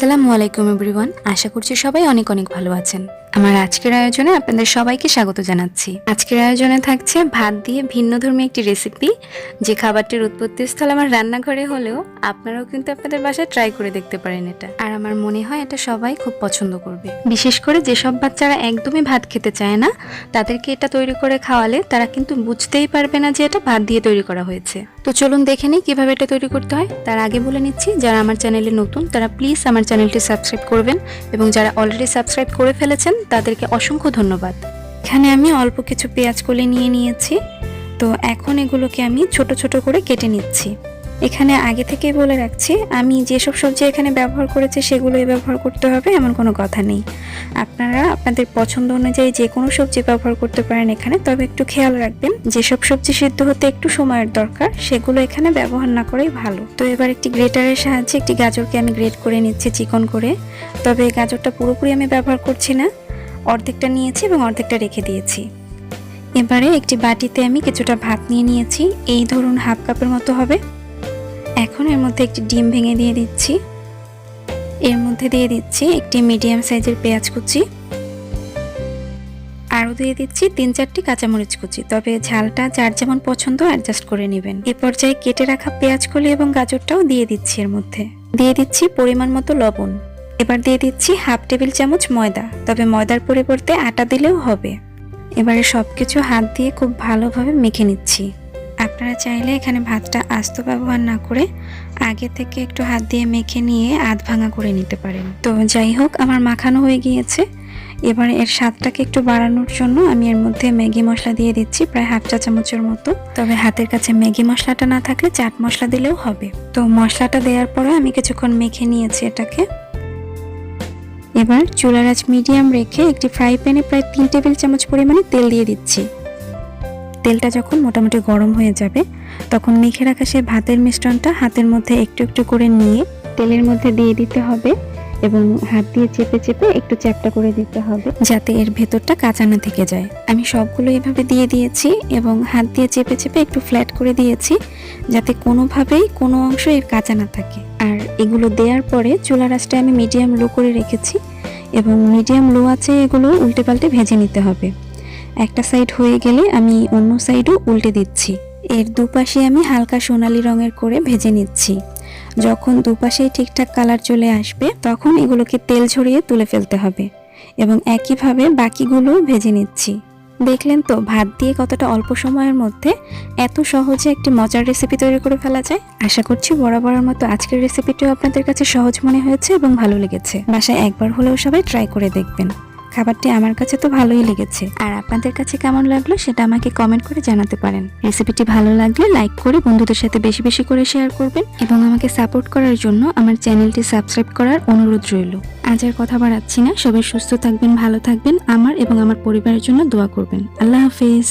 আসসালামু আলাইকুম এভরিওয়ান, আশা করছি সবাই অনেক অনেক ভালো আছেন। আমার আজকের আয়োজনে আপনাদের সবাইকে স্বাগত জানাচ্ছি। আজকের আয়োজনে থাকছে ভাত দিয়ে ভিন্নধর্মী একটি রেসিপি, যে খাবারটির উৎপত্তিস্থল আমার রান্নাঘরে হলেও আপনারাও কিন্তু আপনাদের বাসায় ট্রাই করে দেখতে পারেন এটা। আর আমার মনে হয় এটা সবাই খুব পছন্দ করবে, বিশেষ করে যেসব বাচ্চারা একদমই ভাত খেতে চায় না তাদেরকে এটা তৈরি করে খাওয়ালে তারা কিন্তু বুঝতেই পারবে না যে এটা ভাত দিয়ে তৈরি করা হয়েছে। তো চলুন দেখে নিই কিভাবে এটা তৈরি করতে হয়। তার আগে বলে নিচ্ছি, যারা আমার চ্যানেলে নতুন তারা প্লিজ আমার চ্যানেলটি সাবস্ক্রাইব করবেন, এবং যারা অলরেডি সাবস্ক্রাইব করে ফেলেছেন তাদেরকে অসংখ্য ধন্যবাদ। এখানে আমি অল্প কিছু পেঁয়াজ কলি নিয়ে নিয়েছি। তো এখন এগুলোকে আমি ছোট ছোট করে কেটে নিচ্ছি। এখানে আগে থেকেই বলে রাখছি, আমি যেসব সবজি এখানে ব্যবহার করেছি সেগুলোই ব্যবহার করতে হবে এমন কোনো কথা নেই। আপনারা আপনাদের পছন্দ অনুযায়ী যে কোনো সবজি ব্যবহার করতে পারেন এখানে, তবে একটু খেয়াল রাখবেন যেসব সবজি সিদ্ধ হতে একটু সময়ের দরকার সেগুলো এখানে ব্যবহার না করেই ভালো। তো এবার একটি গ্রেটারের সাহায্যে একটি গাজরকে আমি গ্রেট করে নিচ্ছি চিকন করে। তবে গাজরটা পুরোপুরি আমি ব্যবহার করছি না, অর্ধেকটা নিয়েছি এবং অর্ধেকটা রেখে দিয়েছি। এবারে একটি বাটিতে আমি কিছুটা ভাত নিয়ে নিয়েছি, এই ধরুন হাফ কাপের মতো হবে। এখন এর মধ্যে একটি ডিম ভেঙে দিয়ে দিচ্ছি। এর মধ্যে দিয়ে দিচ্ছি একটি মিডিয়াম সাইজের পেঁয়াজ কুচি, আরও দিয়ে দিচ্ছি 3-4টি কাঁচামরিচ কুচি, তবে ঝালটা যার যেমন পছন্দ অ্যাডজাস্ট করে নেবেন। এ পর্যায়ে কেটে রাখা পেঁয়াজকলি এবং গাজরটাও দিয়ে দিচ্ছি। এর মধ্যে দিয়ে দিচ্ছি পরিমাণ মতো লবণ। এবার দিয়ে দিচ্ছি হাফ টেবিল চামচ ময়দা, তবে ময়দার পরিবর্তে আটা দিলেও হবে। এবারে সবকিছু হাত দিয়ে খুব ভালোভাবে মেখে নিচ্ছি। আপনারা চাইলে এখানে ভাতটা আস্ত ব্যবহার না করে আগে থেকে একটু হাত দিয়ে মেখে নিয়ে আধ ভাঙা করে নিতে পারেন। তো যাই হোক, আমার মাখানো হয়ে গিয়েছে। এবারে এর স্বাদটাকে একটু বাড়ানোর জন্য আমি এর মধ্যে ম্যাগি মশলা দিয়ে দিচ্ছি, প্রায় হাফ চা চামচের মতো। তবে হাতের কাছে ম্যাগি মশলাটা না থাকলে চাট মশলা দিলেও হবে। তো মশলাটা দেওয়ার পরে আমি কিছুক্ষণ মেখে নিয়েছি এটাকে। এবার চুলার আঁচ মিডিয়াম রেখে একটি ফ্রাই প্যানে প্রায় 3 টেবিল চামচ পরিমাণে তেল দিয়ে দিচ্ছি। তেলটা যখন মোটামুটি গরম হয়ে যাবে তখন মেখে রাখা সেই ভাতের মিশ্রণটা হাতের মধ্যে একটু একটু করে নিয়ে তেলের মধ্যে দিয়ে দিতে হবে, এবং হাত দিয়ে চেপে চেপে একটু চ্যাপটা করে দিতে হবে যাতে এর ভেতরটা কাঁচা না থেকে যায়। আমি সবগুলো এভাবে দিয়ে দিয়েছি এবং হাত দিয়ে চেপে চেপে একটু ফ্ল্যাট করে দিয়েছি যাতে কোনোভাবেই কোনো অংশ এর কাঁচা না থাকে। আর এগুলো দেওয়ার পরে চুলার আঁচটা আমি মিডিয়াম লো করে রেখেছি, এবং মিডিয়াম লো আছে এগুলো উল্টে পাল্টে ভেজে নিতে হবে। একটা সাইড হয়ে গেলে আমি অন্য সাইডও উল্টে দিচ্ছি। এর দুপাশে আমি হালকা সোনালী রঙের করে ভেজে নিচ্ছি। যখন দুপাশেই ঠিকঠাক কালার চলে আসবে তখন এগুলোকে তেল ঝরিয়ে তুলে ফেলতে হবে, এবং একইভাবে বাকিগুলো ভেজে নিচ্ছি। দেখলেন তো ভাত দিয়ে কতটা অল্প সময়ের মধ্যে এত সহজে একটি মজার রেসিপি তৈরি করে ফেলা যায়। আশা করছি বরাবরের মতো আজকের রেসিপিটিও আপনাদের কাছে সহজ মনে হয়েছে এবং ভালো লেগেছে। বাসায় একবার হলেও সবাই ট্রাই করে দেখবেন। খাবারটি আমার কাছে তো ভালোই লেগেছে, আর আপনাদের কাছে কেমন লাগলো সেটা আমাকে কমেন্ট করে জানাতে পারেন। রেসিপিটি ভালো লাগলে লাইক করে বন্ধুদের সাথে বেশি বেশি করে শেয়ার করবেন, এবং আমাকে সাপোর্ট করার জন্য আমার চ্যানেলটি সাবস্ক্রাইব করার অনুরোধ রইল। আজ আর কথা বাড়াচ্ছি না, সবাই সুস্থ থাকবেন, ভালো থাকবেন, আমার এবং আমার পরিবারের জন্য দোয়া করবেন। আল্লাহ হাফেজ।